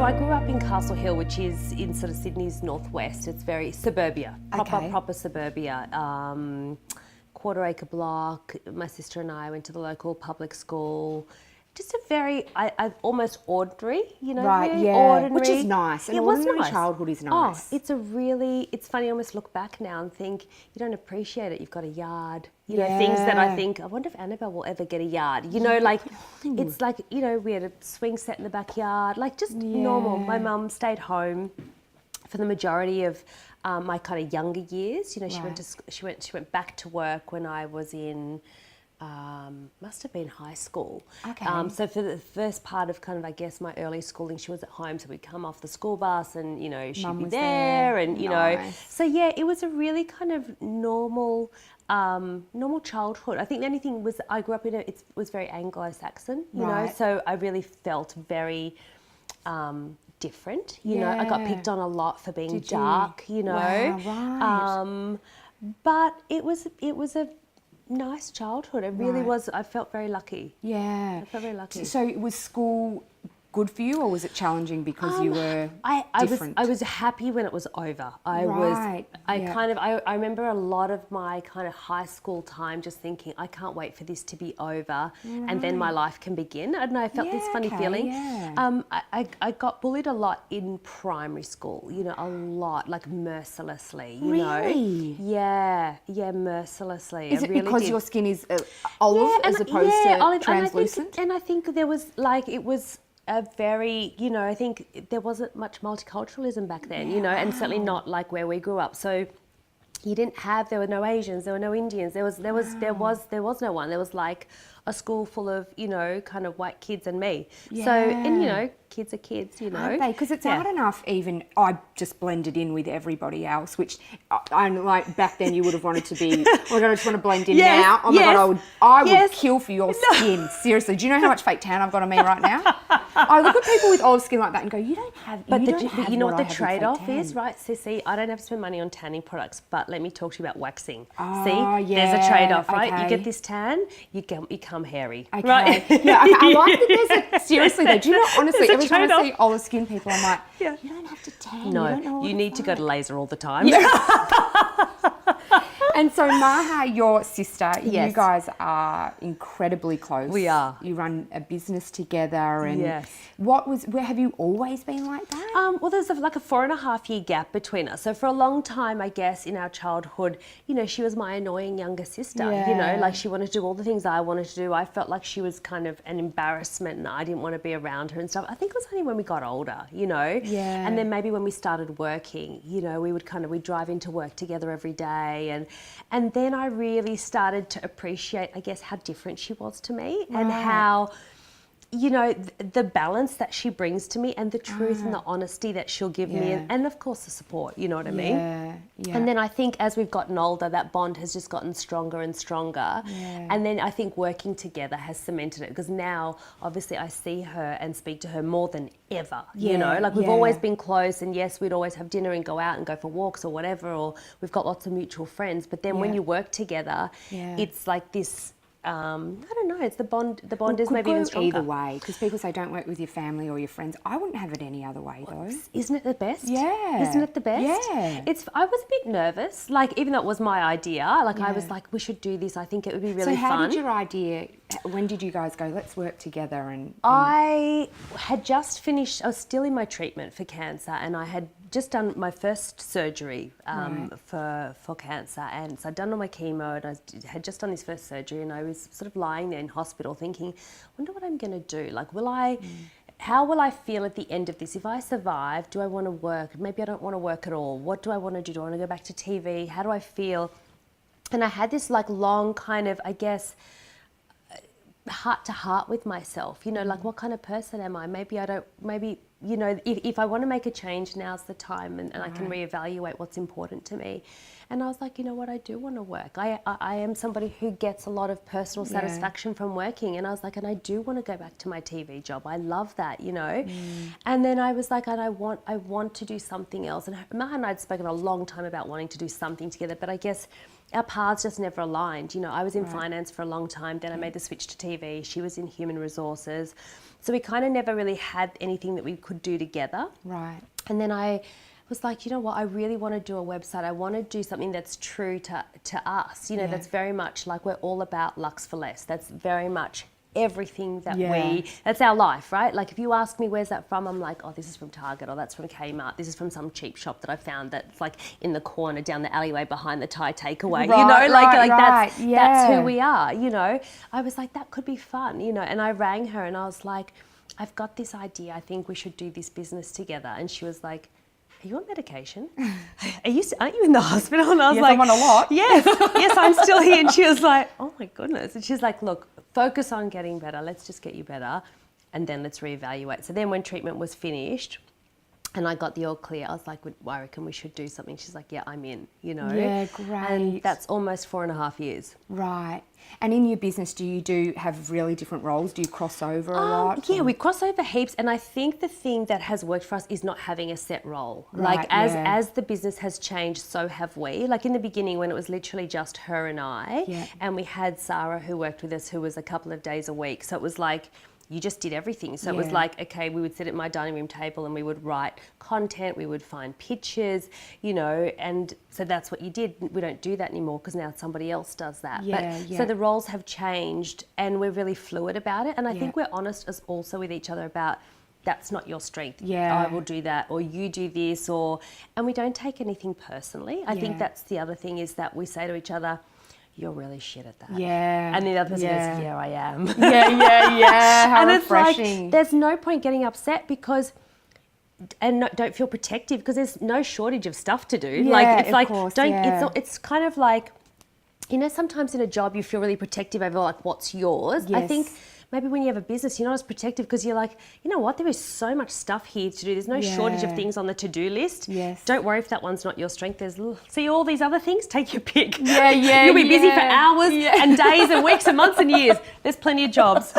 So I grew up in Castle Hill, which is in sort of Sydney's northwest. It's very suburbia, proper suburbia. Quarter acre block. My sister and I went to the local public school. Just a very, almost ordinary, you know, right? very Yeah, ordinary. which is nice. An ordinary childhood is nice. Oh, it's funny. I almost look back now and think you don't appreciate it. You've got a yard, you know, things that I think. I wonder if Annabelle will ever get a yard. You know, like it's like, you know, we had a swing set in the backyard, like just normal. My mum stayed home for the majority of my kind of younger years. You know, she went back to work when I was in. Must have been high school. Okay. So for the first part of kind of, I guess, my early schooling, she was at home, so we'd come off the school bus and, you know, she'd be there and, you know. So, yeah, it was a really kind of normal childhood. I think the only thing was I grew up in it was very Anglo-Saxon, you know, so I really felt very different, you know. I got picked on a lot for being dark, you know. Wow, right. But it was a nice childhood. It really was. I felt very lucky. Yeah. I felt very lucky. So was school good for you, or was it challenging because you were different? I was happy when it was over. I remember a lot of my kind of high school time just thinking, I can't wait for this to be over and then my life can begin. I don't know, I felt this funny feeling. Yeah. I got bullied a lot in primary school, you know, a lot, like mercilessly, you know. Yeah, mercilessly. Is it really because your skin is olive as opposed to olive, translucent? And I think there was like, it was a very, you know, I think there wasn't much multiculturalism back then, you know, and certainly not like where we grew up. So you didn't have, there were no Asians, there were no Indians, there was no one. There was like a school full of, you know, kind of white kids and me. So, and you know, kids are kids, you know. Aren't they? Because it's hard enough even, I just blended in with everybody else, which I'm like, back then you would have wanted to be, oh my God, I just want to blend in now. Oh my God, I would kill for your skin. Seriously, do you know how much fake tan I've got on me right now? I look at people with olive skin like that and go, you don't have, but you know what the trade-off is, right? So see, I don't have to spend money on tanning products, but let me talk to you about waxing. See, there's a trade-off, right? You get this tan, you become hairy. Okay. Right? Yeah, okay. I like that there's a, seriously though, do you know, honestly, every time I see olive skin people, I'm like, you don't have to tan. No, you need to go to laser all the time. And so Maha, your sister, you guys are incredibly close. We are. You run a business together, and where have you always been like that? Well, there's like a 4.5 year gap between us. So for a long time, I guess, in our childhood, you know, she was my annoying younger sister, you know, like she wanted to do all the things I wanted to do. I felt like she was kind of an embarrassment and I didn't want to be around her and stuff. I think it was only when we got older, you know, and then maybe when we started working, you know, we'd drive into work together every day, and then I really started to appreciate, I guess, how different she was to me and how, you know, the balance that she brings to me and the truth and the honesty that she'll give me and of course the support, you know what I mean? And then I think as we've gotten older, that bond has just gotten stronger and stronger. And then I think working together has cemented it, because now obviously I see her and speak to her more than ever, you know, like we've always been close, and yes, we'd always have dinner and go out and go for walks or whatever, or we've got lots of mutual friends, but then when you work together, it's like this, I don't know, it's the bond is maybe even stronger. Either way, because people say don't work with your family or your friends. I wouldn't have it any other way though. Isn't it the best? Yeah. Isn't it the best? Yeah. I was a bit nervous, like even though it was my idea, like I was like, we should do this, I think it would be really fun. So how did your idea, when did you guys go, let's work together? And I had just finished, I was still in my treatment for cancer, and I had just done my first surgery for cancer, and so I'd done all my chemo, and I had just done this first surgery, and I was sort of lying there in hospital thinking, wonder what I'm going to do, like how will I feel at the end of this? If I survive, do I want to work? Maybe I don't want to work at all. What do I want to do? Do I want to go back to TV? How do I feel? And I had this like long kind of, I guess, heart to heart with myself, you know, like what kind of person am I? Maybe, you know, if I want to make a change, now's the time, and I can reevaluate what's important to me. And I was like, you know what, I do want to work. I am somebody who gets a lot of personal satisfaction from working, and I was like, and I do want to go back to my TV job. I love that, you know. And then I was like, and I want to do something else. And Maha and I had spoken a long time about wanting to do something together, but I guess our paths just never aligned. You know, I was in finance for a long time, then I made the switch to TV. She was in human resources. So we kind of never really had anything that we could could do together. Right. And then I was like, you know what, I really want to do a website. I want to do something that's true to us, you know, that's very much like we're all about Lux for Less. That's very much everything that that's our life, right? Like if you ask me where's that from, I'm like, oh, this is from Target, or that's from Kmart, this is from some cheap shop that I found that's like in the corner down the alleyway behind the Thai takeaway, you know, that's who we are, you know. I was like, that could be fun, you know. And I rang her and I was like, I've got this idea, I think we should do this business together. And she was like, are you on medication? Aren't you in the hospital? And I was like, I'm on a lot. Yes, I'm still here. And she was like, oh my goodness. And she's like, look, focus on getting better. Let's just get you better. And then let's reevaluate. So then when treatment was finished and I got the all clear, I was like, well, I reckon we should do something. She's like, yeah, I'm in, you know. Yeah, great. And that's almost 4.5 years. Right. And in your business, do you have really different roles? Do you cross over a lot? Yeah, we cross over heaps. And I think the thing that has worked for us is not having a set role. Right, like as the business has changed, so have we. Like in the beginning when it was literally just her and I, and we had Sarah who worked with us who was a couple of days a week. So it was like, you just did everything. So it was like, okay, we would sit at my dining room table and we would write content, we would find pictures, you know, and so that's what you did. We don't do that anymore because now somebody else does that. So the roles have changed and we're really fluid about it. And I think we're honest as also with each other about that's not your strength. I will do that, or you do this, and we don't take anything personally. I think that's the other thing is that we say to each other, you're really shit at that. And the other person goes, yeah, I am. How and refreshing. It's like, there's no point getting upset because, don't feel protective because there's no shortage of stuff to do. Like, it's like, it's kind of like, you know, sometimes in a job you feel really protective over like what's yours. I think maybe when you have a business, you're not as protective because you're like, you know what, there is so much stuff here to do. There's no shortage of things on the to-do list. Don't worry if that one's not your strength. See all these other things, take your pick. You'll be busy for hours and days and weeks and months and years. There's plenty of jobs,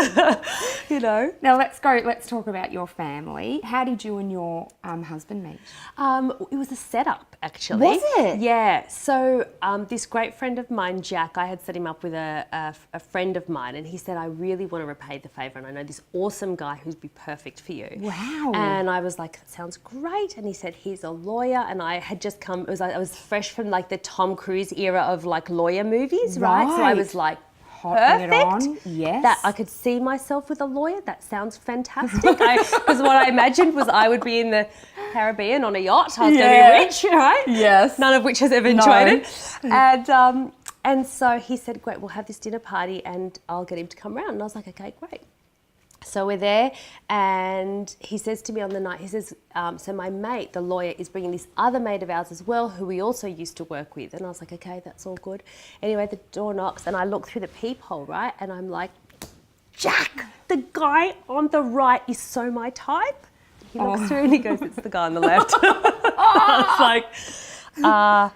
you know. Now let's talk about your family. How did you and your husband meet? It was a setup, actually. Was it? Yeah. So this great friend of mine, Jack, I had set him up with a friend of mine, and he said, I really want to repay the favour, and I know this awesome guy who'd be perfect for you. Wow. And I was like, that sounds great. And he said, he's a lawyer. And I had just come, I was fresh from like the Tom Cruise era of like lawyer movies, right? So I was like, perfect. That I could see myself with a lawyer. That sounds fantastic. Because what I imagined was I would be in the Caribbean on a yacht. I was going to be rich, right? Yes. None of which has eventuated. And so he said, great, we'll have this dinner party and I'll get him to come round. And I was like, okay, great. So we're there and he says to me on the night, he says, so my mate, the lawyer, is bringing this other mate of ours as well, who we also used to work with. And I was like, okay, that's all good. Anyway, the door knocks and I look through the peephole, right? And I'm like, Jack, the guy on the right is so my type. He looks through and he goes, it's the guy on the left. I was like,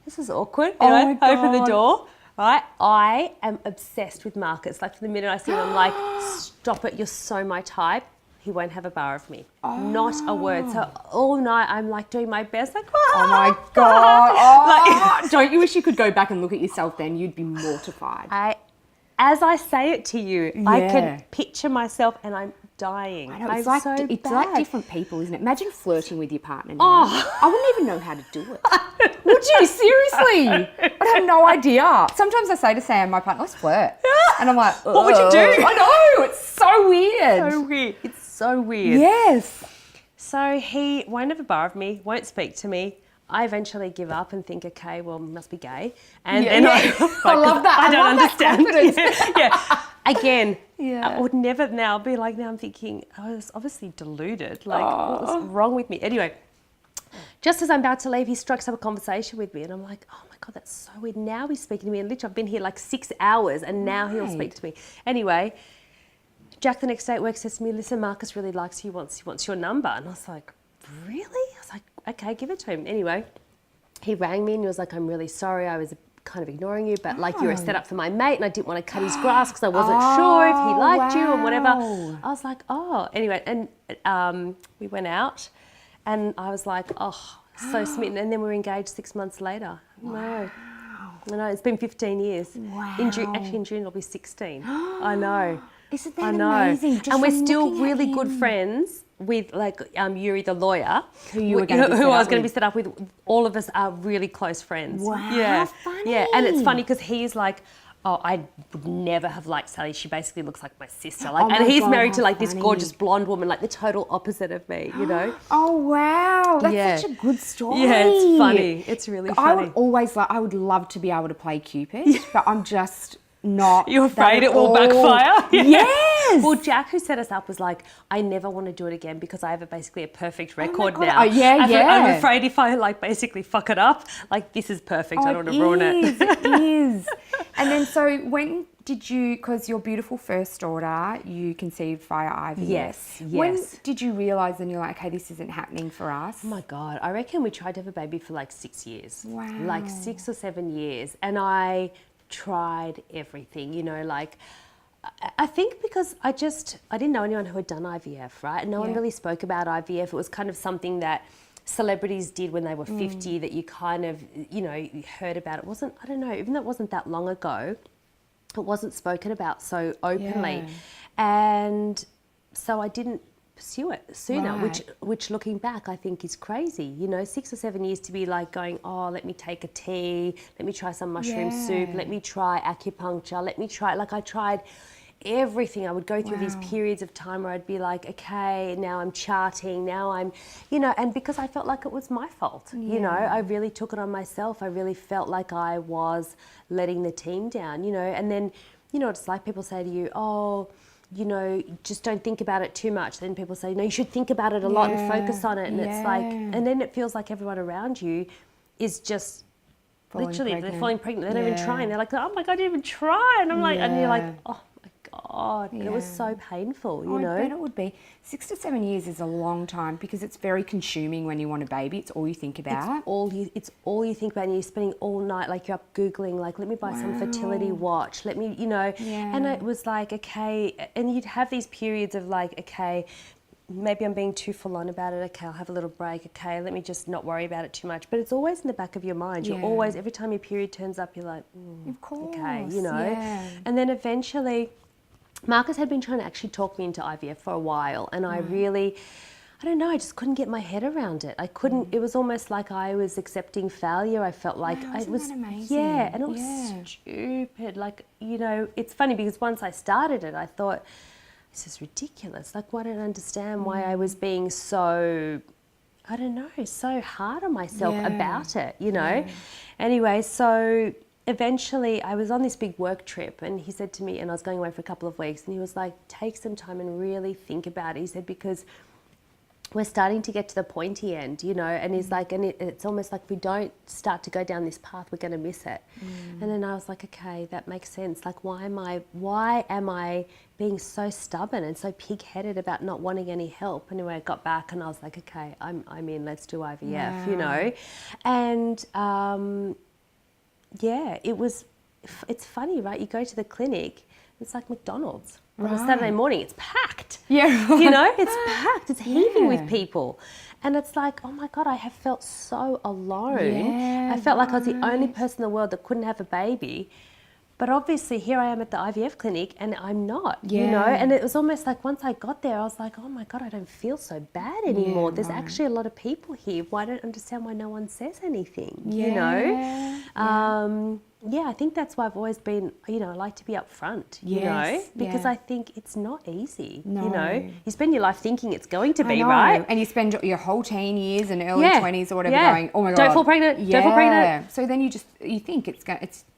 this is awkward. You know, I open the door. Right, I am obsessed with markets. Like from the minute I see him, I'm like, stop it, you're so my type. He won't have a bar of me. Not a word. So all night I'm like doing my best, like, oh my God. Like, don't you wish you could go back and look at yourself then? You'd be mortified. As I say it to you, I can picture myself and I'm dying. I know, it's like different people, isn't it? Imagine flirting with your partner now. I wouldn't even know how to do it. Would you? Seriously? I'd have no idea. Sometimes I say to Sam, my partner, let's flirt. And I'm like, what would you do? I know, it's so weird. So weird. It's so weird. Yes. So he won't have a bar of me, won't speak to me. I eventually give up and think, okay, well, must be gay. And then I love that. I don't understand. That Again, I would never now be like, now I'm thinking, I was obviously deluded. Like, what was wrong with me? Anyway, just as I'm about to leave, he strikes up a conversation with me and I'm like, oh my God, that's so weird. Now he's speaking to me and literally I've been here like 6 hours and now he'll speak to me. Anyway, Jack the next day at work says to me, listen, Marcus really likes you, wants your number. And I was like, really? I was like, okay, give it to him. Anyway, he rang me and he was like, I'm really sorry. I was kind of ignoring you, but like you're a setup for my mate and I didn't want to cut his grass because I wasn't sure if he liked you or whatever. I was like, oh. Anyway, and we went out and I was like, oh, so smitten. And then we were engaged 6 months later. No. I know, it's been 15 years. Wow. In June it'll be 16. I know. Isn't that I know. amazing? Just And we're from still looking at really good him. friends with like Yuri the lawyer, Who you were going to be who set I was up going to be with. set up with. All of us are really close friends. Wow, Yeah, how funny. yeah, and it's funny because he's like, oh, I would never have liked Sally. She basically looks like my sister. Like, Oh my and he's God, married to how like this funny. gorgeous blonde woman, like the total opposite of me. You know? Oh wow, that's Yeah. such a good story. Yeah, it's funny. It's really funny. I would love to be able to play Cupid, but I'm just not. You're afraid that it at will all. backfire? Yeah. Yes. Well, Jack, who set us up, was like, I never want to do it again because I have basically a perfect record God. now. Oh, yeah, I'm yeah. afraid if I like basically fuck it up, like this is perfect. I don't want to ruin it. It is. And then so when did you, because your beautiful first daughter, you conceived via IVF. Yes, When yes. did you realise and you're like, okay, this isn't happening for us? Oh my God, I reckon we tried to have a baby for like 6 years. Wow. Like 6 or 7 years. And I tried everything, you know, like I think because I didn't know anyone who had done IVF, right? No one Yeah. really spoke about IVF. It was kind of something that celebrities did when they were 50 that you kind of, you know, you heard about. It wasn't, I don't know, even though it wasn't that long ago, it wasn't spoken about so openly. Yeah. And so I didn't pursue it sooner, Right. which looking back I think is crazy. You know, 6 or 7 years to be like going, oh, let me take a tea, let me try some mushroom soup, Yeah. let me try acupuncture, let me try, like I tried everything. I would go through these Wow. periods of time where I'd be like, okay, now I'm charting, now I'm, you know, and because I felt like it was my fault, you know, I really took it on myself. I really felt like I was letting the team down, you know, and then, you know, it's like people say to you, oh, you know, just don't think about it too much. Then people say, no, you should think about it a lot and focus on it. And it's like, and then it feels like everyone around you is just Falling literally, pregnant. they're falling pregnant. They're not even Yeah. trying. They're like, oh my God, I didn't even try. And I'm like, and you're like, Yeah. oh my God. And it was so painful, you I know? bet it would be. 6 to 7 years is a long time because it's very consuming when you want a baby. It's all you think about. It's all you think about, and you're spending all night, like you're up Googling, like, let me buy some fertility watch, let me, you know, and it was like, okay, and you'd have these periods of like, okay, maybe I'm being too full on about it, okay, I'll have a little break, okay, let me just not worry about it too much, but it's always in the back of your mind. You're always, every time your period turns up, you're like, Of course. okay, you know, Yeah. and then eventually, Marcus had been trying to actually talk me into IVF for a while, and I really, I don't know, I just couldn't get my head around it. I couldn't, it was almost like I was accepting failure. I felt like Wow, it isn't was, that amazing? yeah, and it was Yeah. stupid. Like, you know, it's funny because once I started it, I thought, this is ridiculous. Like, I don't understand why I was being so, I don't know, so hard on myself about it, you know? Anyway, so eventually I was on this big work trip and he said to me, and I was going away for a couple of weeks, and he was like, take some time and really think about it. He said, because we're starting to get to the pointy end, you know, and he's like, and it's almost like if we don't start to go down this path, we're going to miss it. And then I was like, okay, that makes sense. Like, why am I being so stubborn and so pig-headed about not wanting any help? Anyway, I got back and I was like, okay, I'm in, let's do IVF, you know. And yeah, it's funny, right? You go to the clinic, it's like McDonald's. On a Saturday morning, it's packed. Yeah. You know, it's packed. It's heaving with people. And it's like, oh my God, I have felt so alone. Yeah, I felt like I was the only person in the world that couldn't have a baby. But obviously here I am at the IVF clinic and I'm not, you know. And it was almost like once I got there, I was like, oh my God, I don't feel so bad anymore. There's actually a lot of people here. I don't understand why no one says anything, you know. Yeah, I think that's why I've always been, you know, I like to be upfront, you know, because I think it's not easy, you know. You spend your life thinking it's going to be, right? And you spend your whole teen years and early 20s or whatever going, oh my God. Don't fall pregnant, don't fall pregnant. So then you think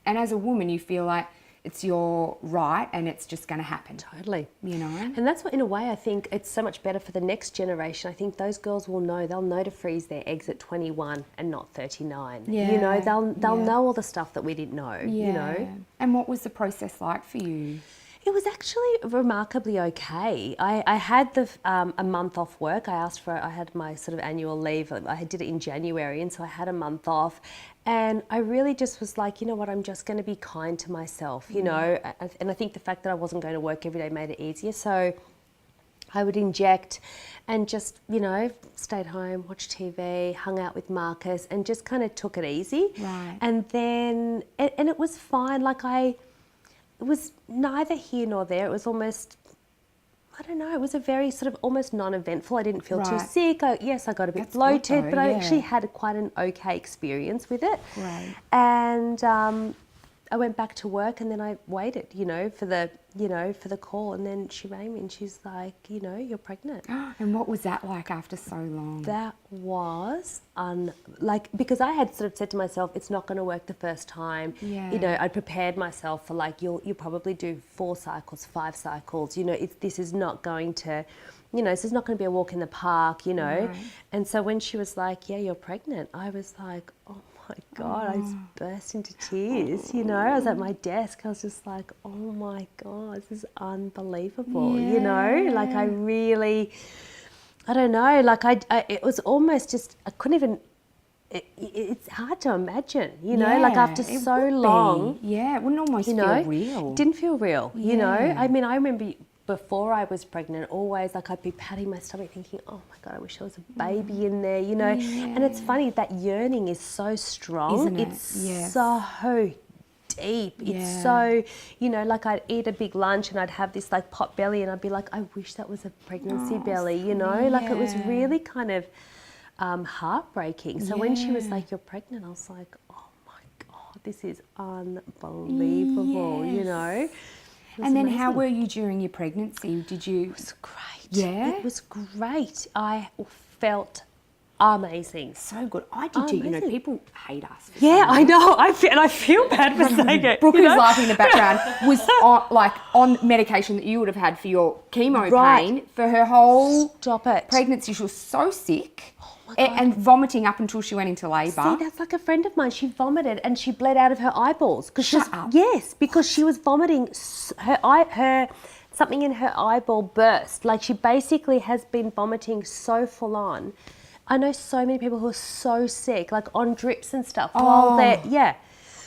and as a woman you feel like it's your right and it's just going to happen. Totally. You know? And that's what, in a way, I think it's so much better for the next generation. I think those girls will know, they'll know to freeze their eggs at 21 and not 39. You know, they'll know all the stuff that we didn't know, you know. And what was the process like for you? It was actually remarkably okay. I had a month off work. I had my sort of annual leave. I did it in January, and so I had a month off. And I really just was like, you know what, I'm just going to be kind to myself, you know. And I think the fact that I wasn't going to work every day made it easier. So I would inject and just, you know, stayed home, watched TV, hung out with Marcus, and just kind of took it easy. Right. And then, and it was fine. Like it was neither here nor there. It was almost, I don't know, it was a very sort of almost non-eventful. I didn't feel too Right. sick. Yes, I got a bit That's good bloated, though, but I yeah. actually had quite an okay experience with it. Right. And I went back to work, and then I waited, for the call, and then she rang me and she's like, you're pregnant. And what was that like after so long? That was because I had sort of said to myself, it's not going to work the first time. Yeah. I prepared myself for like, you'll probably do 4 cycles, 5 cycles. This is not going to, this is not going to be a walk in the park, Right. And so when she was like, yeah, you're pregnant, I was like, oh my God, I just burst into tears, I was at my desk, I was just like, oh my God, this is unbelievable, like I really, I don't know, like it was almost just, I couldn't even, it's hard to imagine, like after it so would be. long. Yeah, it wouldn't almost feel real. It didn't feel real, Yeah. I mean, I remember before I was pregnant, always like I'd be patting my stomach thinking, oh my God, I wish there was a baby in there, And it's funny, that yearning is so strong. Isn't it? It's Yes. so deep. It's so, like I'd eat a big lunch and I'd have this like pot belly and I'd be like, I wish that was a pregnancy belly, Like it was really kind of heartbreaking. So when she was like, you're pregnant, I was like, oh my God, this is unbelievable, And then how were you during your pregnancy? Did you? It was great. Yeah? It was great. I felt amazing. So good. I did too. Amazing. People hate us. for Yeah, saying I know. I feel bad for saying it. Brooke, who's laughing in the background, was on medication that you would have had for your chemo pain for her whole Stop it. pregnancy. She was so sick my God. and vomiting up until she went into labour. See, that's like a friend of mine. She vomited and she bled out of her eyeballs because Shut up. Yes, because she was vomiting. Her something in her eyeball burst. Like she basically has been vomiting so full on. I know so many people who are so sick, like on drips and stuff. While they're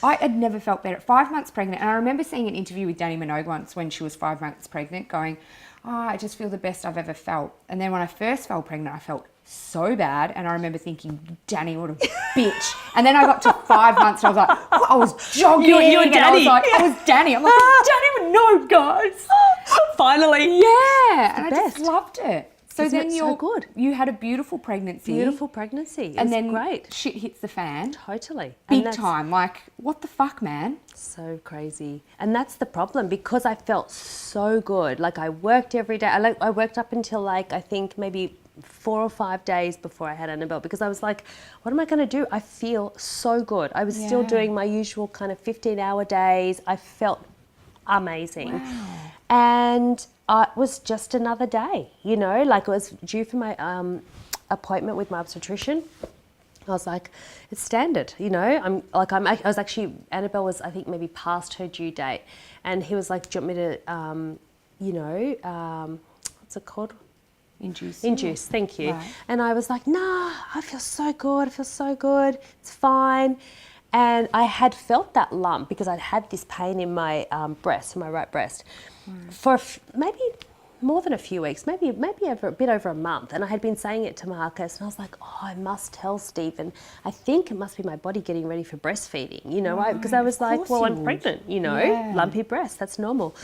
I had never felt better. 5 months pregnant, and I remember seeing an interview with Danny Minogue once when she was 5 months pregnant, going, I just feel the best I've ever felt. And then when I first fell pregnant, I felt so bad, and I remember thinking, Danny, what a bitch. And then I got to 5 months, and I was like, I was jogging, You're and I was Danny. like, I was Danny. I'm like, Danny would know, guys. finally. Yeah, and I just best. loved it. So Isn't then it so good? You had a beautiful pregnancy. Beautiful pregnancy. And It's then great. shit hits the fan. Totally. Big And that's time. Like, what the fuck, man? So crazy. And that's the problem, because I felt so good. Like I worked every day. I worked up until like, I think maybe 4 or 5 days before I had Annabelle, because I was like, what am I going to do? I feel so good. I was still doing my usual kind of 15-hour days. I felt amazing. Wow. And it was just another day, like it was due for my appointment with my obstetrician. I was like, it's standard, I was actually, Annabelle was, I think, maybe past her due date. And he was like, do you want me to, what's it called? Induce, thank you. Right. And I was like, nah, I feel so good. It's fine. And I had felt that lump because I'd had this pain in my breast, in my right breast, for maybe more than a few weeks, maybe over a bit over a month. And I had been saying it to Marcus, and I was like, oh, I must tell Stephen. I think it must be my body getting ready for breastfeeding, because I was like, well, I'm pregnant, lumpy breast, that's normal.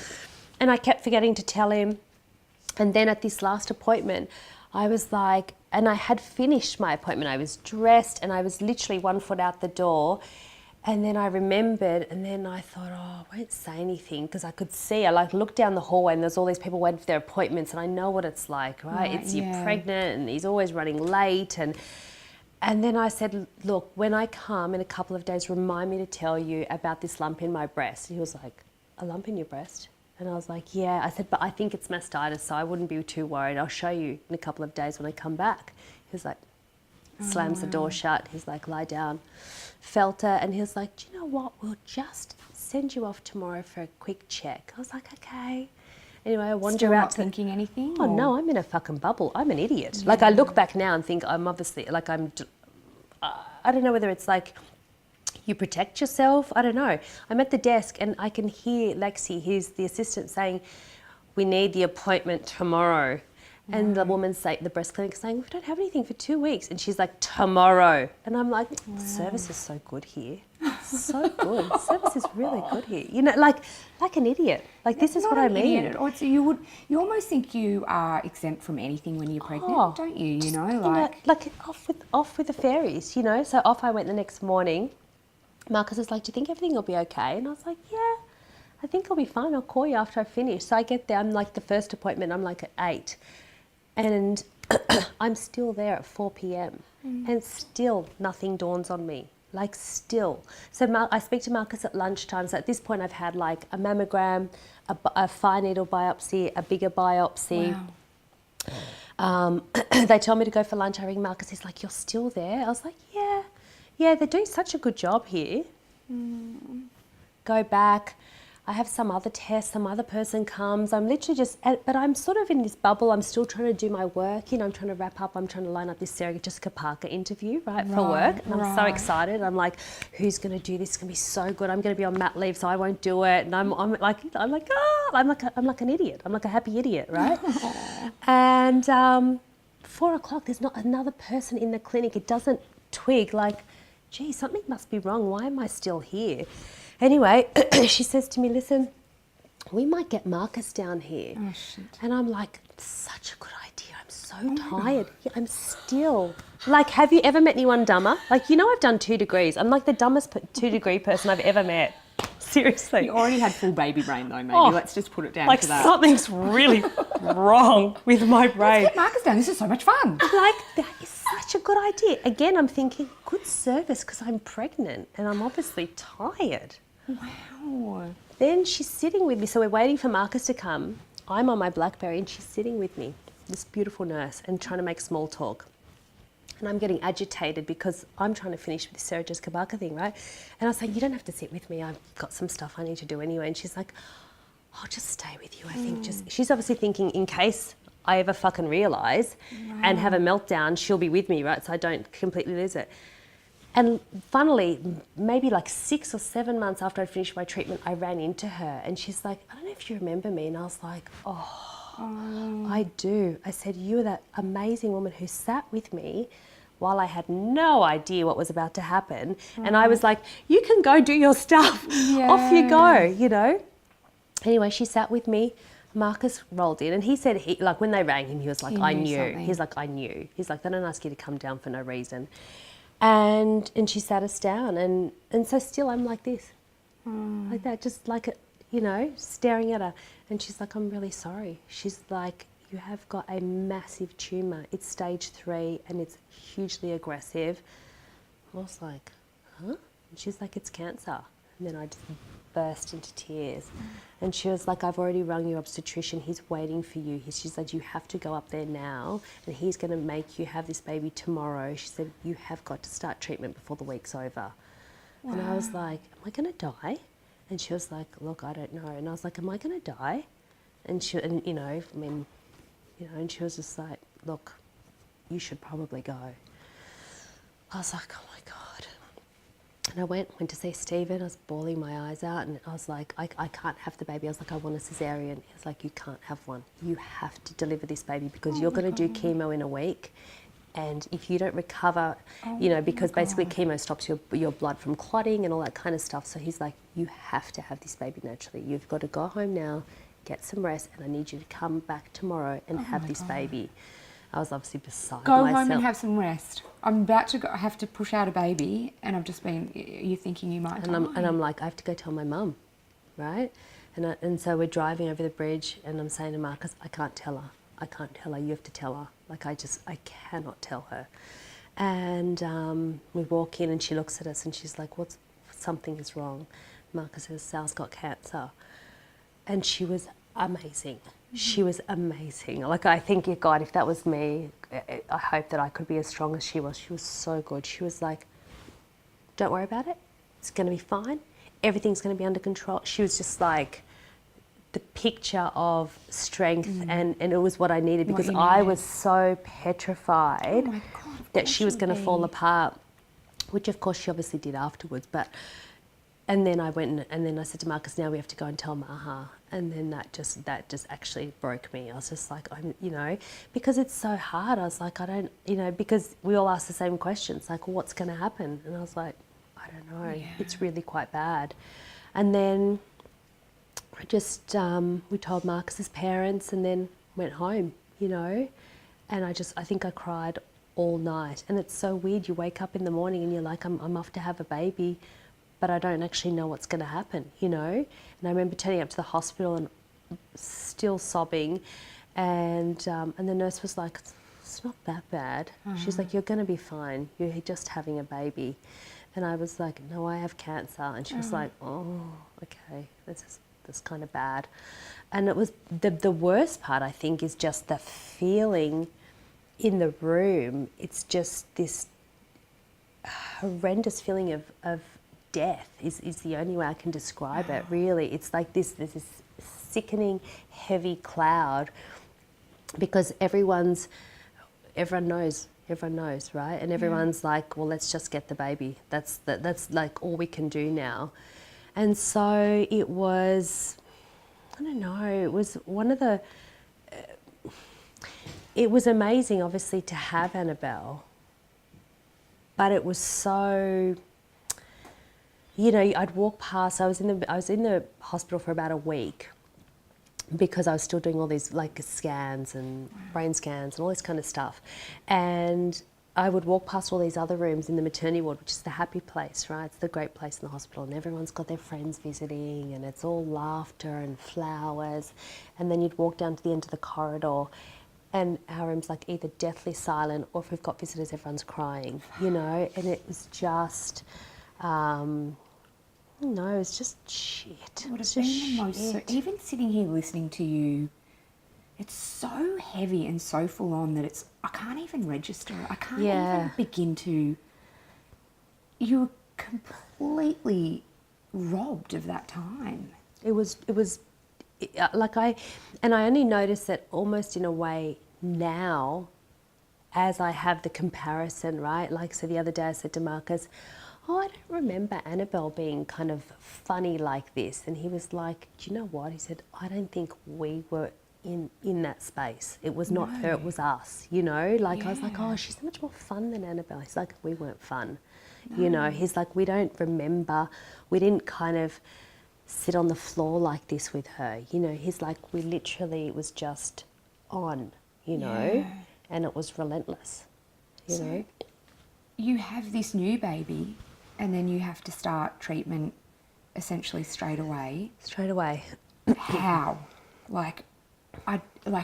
And I kept forgetting to tell him. And then at this last appointment, I was like, and I had finished my appointment. I was dressed and I was literally 1 foot out the door. And then I remembered, and then I thought, oh, I won't say anything, because I could see, I looked down the hallway and there's all these people waiting for their appointments, and I know what it's like, right? You're pregnant and he's always running late. And then I said, look, when I come in a couple of days, remind me to tell you about this lump in my breast. And he was like, a lump in your breast? And I was like, yeah. I said, but I think it's mastitis, so I wouldn't be too worried. I'll show you in a couple of days when I come back. He was like, slams the door shut. He's like, lie down. Felt it, and he was like, do you know what? We'll just send you off tomorrow for a quick check. I was like, okay. Anyway, I wander Still out not to thinking anything? Oh, no, I'm in a fucking bubble. I'm an idiot. Like, I look back now and think I'm obviously, like, I don't know whether it's like you protect yourself. I don't know. I'm at the desk and I can hear Lexi, who's the assistant, saying, we need the appointment tomorrow. And the woman the breast clinic saying, we don't have anything for 2 weeks. And she's like, tomorrow. And I'm like, the service is so good here. so good. Service is really good here. You know, like an idiot. Like this is what I mean. Idiot. Or you almost think you are exempt from anything when you're pregnant, don't you? You know, like off with the fairies. You know, so off I went the next morning. Marcus was like, "Do you think everything will be okay?" And I was like, "Yeah, I think I'll be fine. I'll call you after I finish." So I get there. I'm like the first appointment. I'm like at 8, and I'm still there at 4 p.m. And still nothing dawns on me. Like still. So I speak to Marcus at lunchtime. So at this point I've had like a mammogram, a fine needle biopsy, a bigger biopsy. Wow. They tell me to go for lunch. I ring Marcus. He's like, "You're still there?" I was like, yeah, they're doing such a good job here. Go back. I have some other test, some other person comes. I'm literally just, but I'm sort of in this bubble. I'm still trying to do my work. You know, I'm trying to wrap up. I'm trying to line up this Sarah Jessica Parker interview, right, for work. And I'm so excited. I'm like, who's going to do this? It's going to be so good. I'm going to be on mat leave, so I won't do it. And I'm like an idiot. I'm like a happy idiot, right? And 4 o'clock, there's not another person in the clinic. It doesn't twig like, gee, something must be wrong. Why am I still here? Anyway, she says to me, "Listen, we might get Marcus down here." Oh, shit. And I'm like, such a good idea. I'm so tired. Yeah, I'm still. Like, have you ever met anyone dumber? Like, you know, I've done 2 degrees. I'm like the dumbest 2-degree person I've ever met. Seriously. You already had full baby brain though, maybe. Let's just put it down to that. Like, something's really wrong with my brain. Let's get Marcus down. This is so much fun. Like, that is such a good idea. Again, I'm thinking, good service because I'm pregnant and I'm obviously tired. Wow. Then she's sitting with me. So we're waiting for Marcus to come. I'm on my BlackBerry and she's sitting with me, this beautiful nurse, and trying to make small talk. And I'm getting agitated because I'm trying to finish with the Sarah Jessica Parker thing, right? And I was like, "You don't have to sit with me. I've got some stuff I need to do anyway." And she's like, "I'll just stay with you. I think she's obviously thinking in case I ever fucking realise and have a meltdown, she'll be with me, right? So I don't completely lose it." And funnily, maybe like 6 or 7 months after I finished my treatment, I ran into her and she's like, "I don't know if you remember me." And I was like, oh, I do. I said, "You were that amazing woman who sat with me while I had no idea what was about to happen." And I was like, "You can go do your stuff. Off you go," you know? Anyway, she sat with me. Marcus rolled in and he said, like when they rang him, he was like, "I knew." Something. He's like, "I knew." He's like, "They don't ask you to come down for no reason." And she sat us down and so still I'm like this, like that, just like, you know, staring at her. And she's like, "I'm really sorry." She's like, "You have got a massive tumour. It's stage 3 and it's hugely aggressive." I was like, "Huh?" And she's like, "It's cancer." And then I just burst into tears. And she was like, "I've already rung your obstetrician. He's waiting for you." She said, "You have to go up there now and he's going to make you have this baby tomorrow." She said, "You have got to start treatment before the week's over." Wow. And I was like, "Am I going to die?" And she was like, "Look, I don't know." And I was like, "Am I going to die?" And she, and you know, I mean, you know, and she was just like, "Look, you should probably go." I was like, "Oh my God." And I went to see Stephen. I was bawling my eyes out and I was like, I can't have the baby. I was like, "I want a cesarean." He was like, "You can't have one. You have to deliver this baby because you're going to do chemo in a week. And if you don't recover, you know, because basically chemo stops your blood from clotting and all that kind of stuff." So he's like, "You have to have this baby naturally. You've got to go home now, get some rest, and I need you to come back tomorrow and have this baby." I was obviously beside myself. Go home and have some rest. I'm about to go, I have to push out a baby and I've just been, you're thinking you might die. And I'm like, I have to go tell my mum, right? And so we're driving over the bridge and I'm saying to Marcus, "I can't tell her. I can't tell her. You have to tell her. Like, I cannot tell her." And we walk in and she looks at us and she's like, "Something is wrong." Marcus says, "Sal's got cancer." And she was amazing. She was amazing. Like, I think, God, if that was me, I hope that I could be as strong as she was. She was so good. She was like, "Don't worry about it. It's going to be fine. Everything's going to be under control." She was just like the picture of strength and it was what I needed because I was so petrified that she was going to fall apart, which of course she obviously did afterwards. And then I went and then I said to Marcus, "Now we have to go and tell Maha." And then that just actually broke me. I was just like, you know, because it's so hard. I was like, I don't, you know, because we all ask the same questions, like, "What's going to happen?" And I was like, I I don't know, it's really quite bad. And then I just, we told Marcus's parents and then went home, you know, and I think I cried all night. And it's so weird, you wake up in the morning and you're like, I'm off to have a baby, but I don't actually know what's going to happen, you know. And I remember turning up to the hospital and still sobbing, and the nurse was like, it's not that bad. She's like, you're going to be fine, you're just having a baby. And I was like, no, I have cancer. And she was like, oh, okay, that's kind of bad. And it was the worst part, I think, is just the feeling in the room. It's just this horrendous feeling of death is the only way I can describe it, really. It's like there's this sickening, heavy cloud, because everyone knows, right? And everyone's like, well, let's just get the baby. That's like all we can do now. And so it was, I don't know, it was one of the, it was amazing, obviously, to have Annabelle, but it was so, you know, I'd walk past, I was in the hospital for about a week, because I was still doing all these like scans and brain scans and all this kind of stuff. And I would walk past all these other rooms in the maternity ward, which is the happy place, right? It's the great place in the hospital, and everyone's got their friends visiting, and it's all laughter and flowers. And then you'd walk down to the end of the corridor, and our room's like either deathly silent, or if we've got visitors, everyone's crying, you know? And it was just, no, it was just shit. It would have been the most, even sitting here listening to you, it's so heavy and so full on that I can't even register it. I can't even begin to, you were completely robbed of that time. It was like I only notice it almost in a way now as I have the comparison, right? Like, so the other day I said to Marcus, oh, I don't remember Annabelle being kind of funny like this. And he was like, do you know what? He said, I don't think we were in that space. It was not her, it was us, you know? Like, I was like, oh, she's so much more fun than Annabelle. He's like, we weren't fun, you know? He's like, we don't remember, we didn't kind of sit on the floor like this with her, you know? He's like, we literally, it was just on, you know? And it was relentless, you know? You have this new baby, and then you have to start treatment essentially straight away. Straight away. How? Like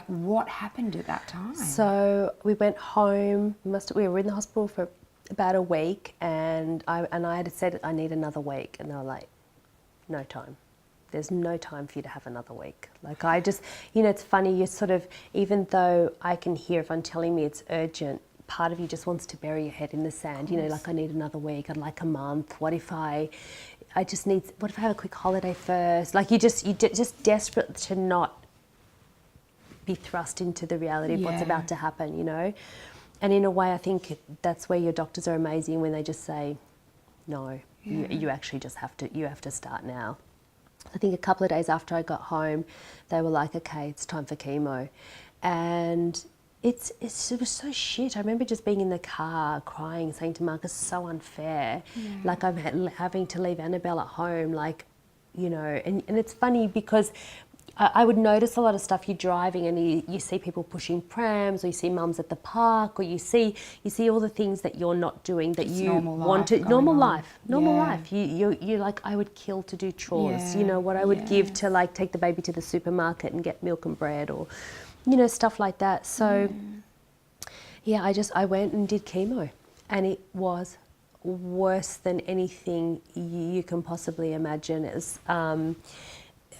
what happened at that time? So we went home. We were in the hospital for about a week, and I had said I need another week, and they were like, no time. There's no time for you to have another week. Like, I just, you know, it's funny. You sort of, even though I can hear if I'm telling me it's urgent, part of you just wants to bury your head in the sand. You know, like, I need another week. I'd like a month. What if I have a quick holiday first? Like, you're just desperate to not be thrust into the reality of what's about to happen, you know? And in a way, I think that's where your doctors are amazing, when they just say, no, you actually just have to start now. I think a couple of days after I got home, they were like, okay, it's time for chemo. And it was so shit. I remember just being in the car crying, saying to Marcus, so unfair. Like, I'm having to leave Annabelle at home, like, you know, and it's funny because I would notice a lot of stuff. You're driving and you see people pushing prams, or you see mums at the park, or you see all the things that you're not doing that you want to. Normal life. You're like, I would kill to do chores. You know, what I would give to, like, take the baby to the supermarket and get milk and bread, or, you know, stuff like that. So I went and did chemo, and it was worse than anything you can possibly imagine. It's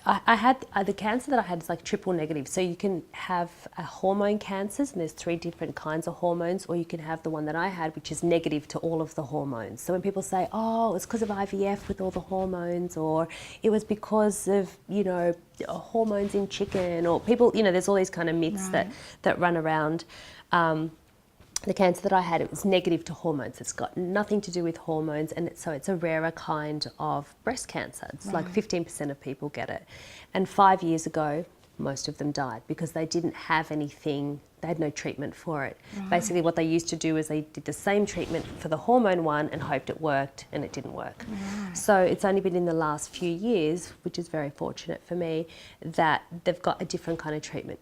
I had the cancer that I had is like triple negative. So you can have hormone cancers, and there's 3 different kinds of hormones, or you can have the one that I had, which is negative to all of the hormones. So when people say, oh, it's because of IVF with all the hormones, or it was because of, you know, hormones in chicken, or people, you know, there's all these kind of myths that run around. The cancer that I had, it was negative to hormones. It's got nothing to do with hormones, and it's a rarer kind of breast cancer. It's like 15% of people get it. And 5 years ago, most of them died because they didn't have anything, they had no treatment for it. Right. Basically what they used to do is they did the same treatment for the hormone one and hoped it worked, and it didn't work. Right. So it's only been in the last few years, which is very fortunate for me, that they've got a different kind of treatment.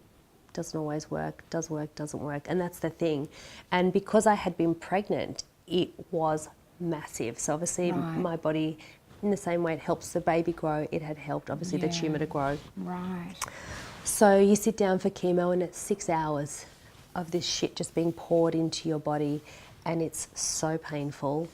Doesn't always work, does work, doesn't work, and that's the thing. And because I had been pregnant, it was massive. So obviously my body, in the same way it helps the baby grow, it had helped obviously the tumour to grow. Right. So you sit down for chemo and it's 6 hours of this shit just being poured into your body, and it's so painful.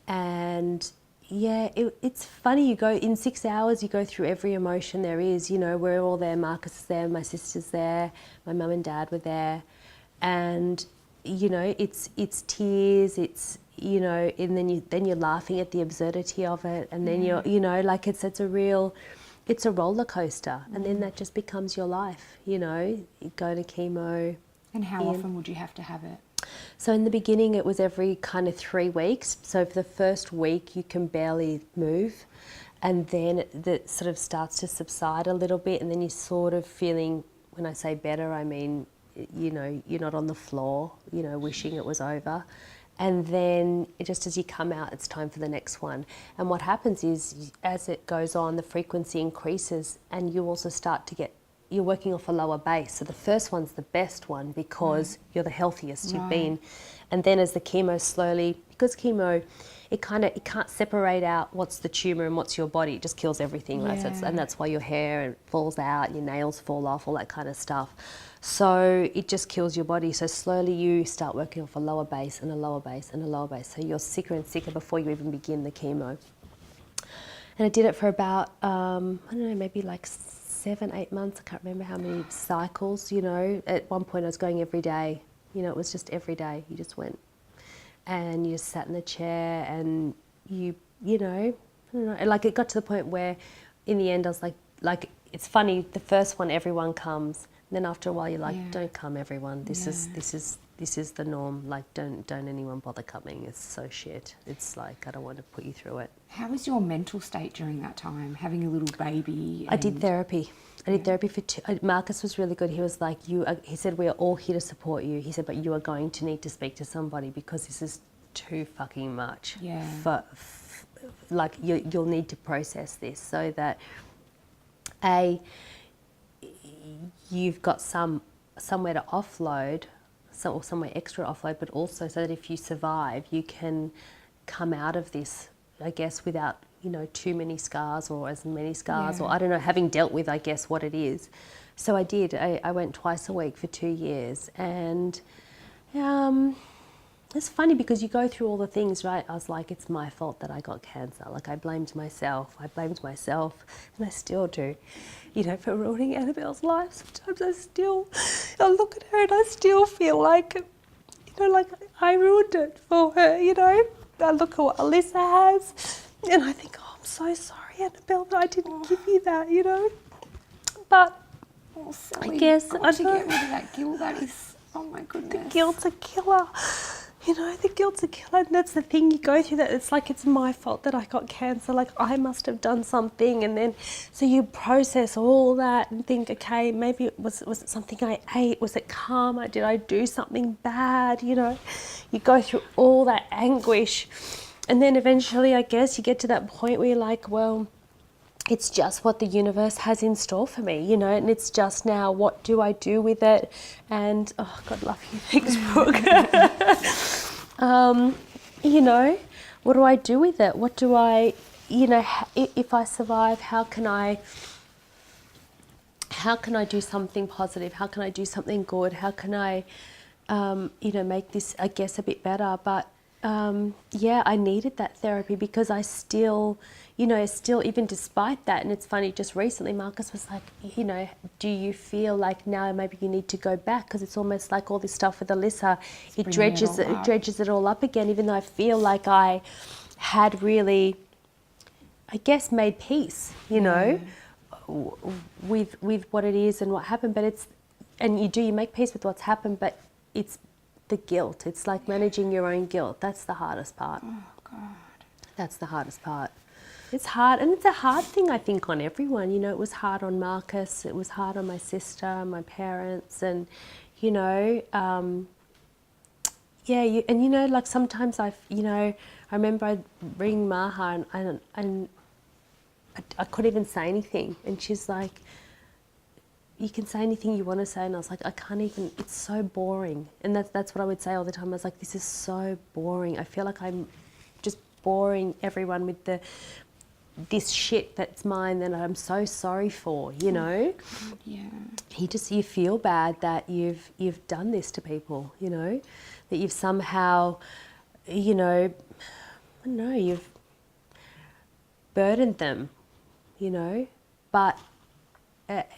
And yeah, it's funny, you go in 6 hours, you go through every emotion there is, you know, we're all there, Marcus is there, my sister's there, my mum and dad were there, and you know, it's tears, it's, you know, and then you're laughing at the absurdity of it, and then you're, you know, like it's a roller coaster, and then that just becomes your life, you know. You go to chemo. And how often would you have to have it? So in the beginning it was every kind of 3 weeks. So for the first week you can barely move, and then it sort of starts to subside a little bit, and then you're sort of feeling, when I say better, I mean, you know, you're not on the floor, you know, wishing it was over. And then just as you come out, it's time for the next one. And what happens is, as it goes on, the frequency increases, and you also start to get, you're working off a lower base. So the first one's the best one because you're the healthiest you've been. And then as the chemo slowly, because chemo, it can't separate out what's the tumour and what's your body. It just kills everything. Right? So and that's why your hair falls out, your nails fall off, all that kind of stuff. So it just kills your body. So slowly you start working off a lower base and a lower base and a lower base. So you're sicker and sicker before you even begin the chemo. And I did it for about, I don't know, maybe like 7-8 months. I can't remember how many cycles, you know. At one point I was going every day. You know, it was just every day. You just went and you just sat in the chair, and you know, I don't know. Like it got to the point where in the end I was like it's funny, the first one everyone comes. And then after a while you're like, don't come everyone. This is the norm. Like don't anyone bother coming. It's so shit. It's like I don't want to put you through it. How was your mental state during that time, having a little baby? I did therapy. I did therapy for Marcus was really good. He was like, he said, we are all here to support you. He said, but you are going to need to speak to somebody because this is too fucking much. Yeah. Like you'll need to process this so that you've got somewhere to offload, or somewhere extra offload, but also so that if you survive, you can come out of this, I guess, without, you know, too many scars or as many scars, or I don't know, having dealt with, I guess, what it is. So I did. I went twice a week for 2 years, and it's funny because you go through all the things, right? I was like, it's my fault that I got cancer. Like I blamed myself, and I still do, you know, for ruining Annabelle's life. Sometimes I look at her and I still feel like, you know, like I ruined it for her, you know. I look at what Alyssa has, and I think, oh, I'm so sorry, Annabelle, that I didn't give you that, you know. But Sally, I guess I want to get rid of that guilt. That is, oh my goodness. The guilt's a killer. You know, the guilt's a killer, and that's the thing, you go through that, it's like it's my fault that I got cancer, like I must have done something, and then, so you process all that and think, okay, maybe was it something I ate, was it karma, did I do something bad, you know? You go through all that anguish, and then eventually, I guess, you get to that point where you're like, well, it's just what the universe has in store for me, you know, and it's just now, what do I do with it? And, oh, God love you, thanks, Brooke. You know, what do I do with it? What do I, you know, if I survive, how can I do something positive? How can I do something good? How can I, you know, make this, I guess, a bit better? But, yeah, I needed that therapy because I still, you know, even despite that, and it's funny, just recently Marcus was like, you know, do you feel like now maybe you need to go back? Because it's almost like all this stuff with Alyssa, it dredges it all up again, even though I feel like I had really, I guess, made peace, you know, with what it is and what happened. But it's, and you make peace with what's happened, but it's the guilt. It's like managing your own guilt. That's the hardest part. Oh, God. That's the hardest part. It's hard, and it's a hard thing, I think, on everyone. You know, it was hard on Marcus, it was hard on my sister, my parents, and, you know, and you know, like sometimes I remember I'd ring Maha and I couldn't even say anything, and she's like, you can say anything you want to say, and I was like, I can't even, it's so boring. And that's what I would say all the time. I was like, this is so boring. I feel like I'm just boring everyone with this shit that's mine that I'm so sorry for, you know? Yeah. You feel bad that you've done this to people, you know? That you've somehow, you know, I don't know, you've burdened them, you know? But,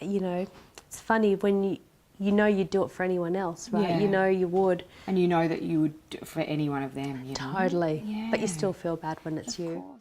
you know, it's funny when you know you'd do it for anyone else, right? Yeah. You know you would. And you know that you would do it for any one of them, you know? Totally. Yeah. But you still feel bad when it's Of you. course.